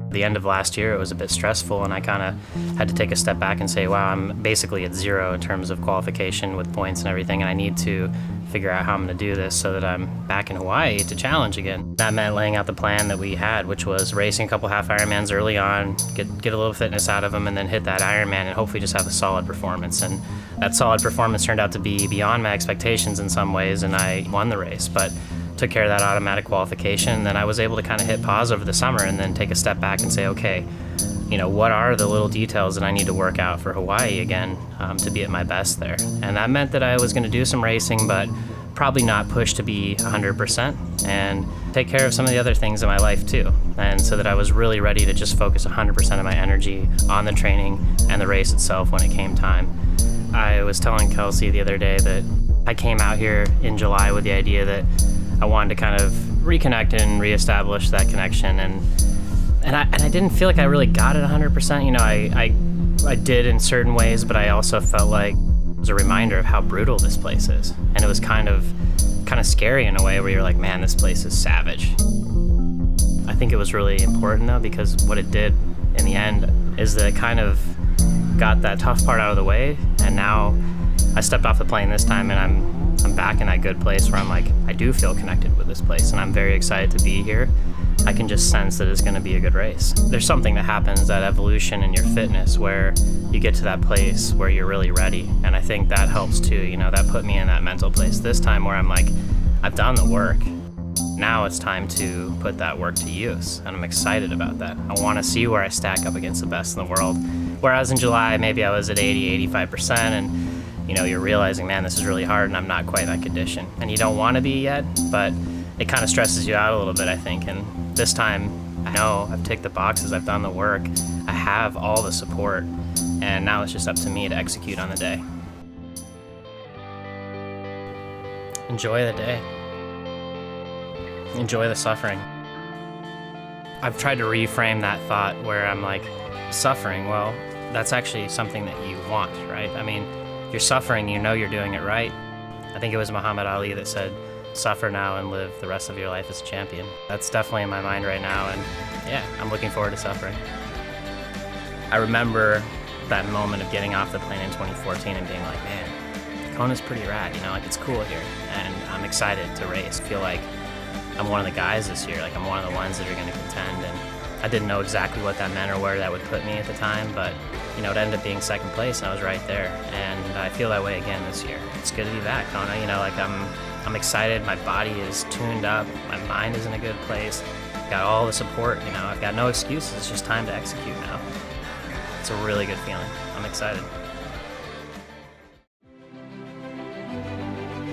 The end of last year, it was a bit stressful, and I kind of had to take a step back and say, wow, I'm basically at zero in terms of qualification with points and everything, and I need to figure out how I'm going to do this so that I'm back in Hawaii to challenge again. That meant laying out the plan that we had, which was racing a couple half Ironmans early on, get a little fitness out of them, and then hit that Ironman and hopefully just have a solid performance. And that solid performance turned out to be beyond my expectations in some ways, and I won the race. But took care of that automatic qualification, and then I was able to kind of hit pause over the summer and then take a step back and say, okay, what are the little details that I need to work out for Hawaii again to be at my best there? And that meant that I was going to do some racing, but probably not push to be 100% and take care of some of the other things in my life too. And so that I was really ready to just focus 100% of my energy on the training and the race itself when it came time. I was telling Kelsey the other day that I came out here in July with the idea that I wanted to kind of reconnect and reestablish that connection, and I didn't feel like I really got it 100%. I did in certain ways, but I also felt like it was a reminder of how brutal this place is, and it was kind of scary in a way where you're like, man, this place is savage. I think it was really important though, because what it did in the end is that it kind of got that tough part out of the way, and now I stepped off the plane this time and I'm back in that good place where I'm like, I do feel connected with this place, and I'm very excited to be here. I can just sense that it's going to be a good race. There's something that happens, that evolution in your fitness, where you get to that place where you're really ready, and I think that helps too. That put me in that mental place this time where I'm like, I've done the work. Now it's time to put that work to use, and I'm excited about that. I want to see where I stack up against the best in the world. Whereas in July, maybe I was at 80, 85%, and you're realizing, man, this is really hard and I'm not quite in that condition. And you don't want to be yet, but it kind of stresses you out a little bit, I think. And this time, I know I've ticked the boxes, I've done the work, I have all the support, and now it's just up to me to execute on the day. Enjoy the day. Enjoy the suffering. I've tried to reframe that thought where I'm like, suffering, well, that's actually something that you want, right? I mean, you're suffering, you're doing it right. I think it was Muhammad Ali that said, suffer now and live the rest of your life as a champion. That's definitely in my mind right now, and yeah, I'm looking forward to suffering. I remember that moment of getting off the plane in 2014 and being like, man, Kona's pretty rad, it's cool here, and I'm excited to race. I feel like I'm one of the guys this year, I'm one of the ones that are going to contend, and I didn't know exactly what that meant or where that would put me at the time, but it ended up being second place, and I was right there, and I feel that way again this year. It's good to be back, Kona. I'm excited. My body is tuned up. My mind is in a good place. Got all the support. I've got no excuses. It's just time to execute now. It's a really good feeling. I'm excited.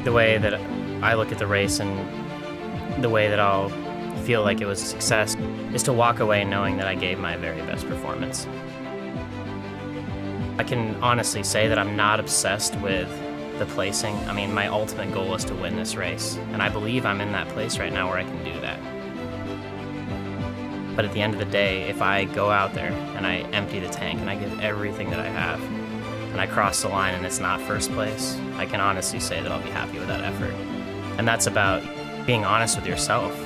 The way that I look at the race and the way that I'll feel like it was a success is to walk away knowing that I gave my very best performance. I can honestly say that I'm not obsessed with the placing. I mean, my ultimate goal is to win this race, and I believe I'm in that place right now where I can do that. But at the end of the day, if I go out there and I empty the tank and I give everything that I have, and I cross the line and it's not first place, I can honestly say that I'll be happy with that effort. And that's about being honest with yourself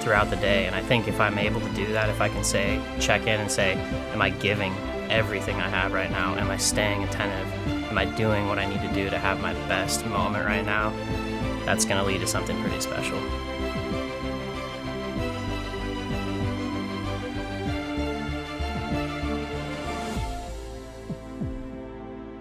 throughout the day. And I think if I'm able to do that, if I can check in and say, am I giving everything I have right now? Am I staying attentive? Am I doing what I need to do to have my best moment right now? That's going to lead to something pretty special.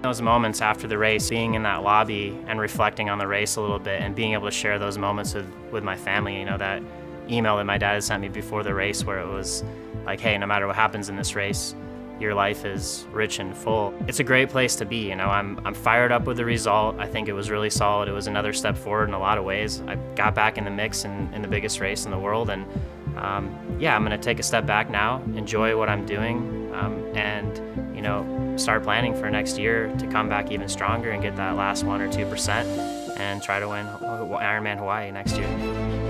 Those moments after the race, being in that lobby and reflecting on the race a little bit and being able to share those moments with my family, that email that my dad had sent me before the race where it was like, hey, no matter what happens in this race, your life is rich and full. It's a great place to be. I'm fired up with the result. I think it was really solid. It was another step forward in a lot of ways. I got back in the mix in the biggest race in the world, and yeah, I'm gonna take a step back now, enjoy what I'm doing, and start planning for next year to come back even stronger and get that last 1 or 2% and try to win Ironman Hawaii next year.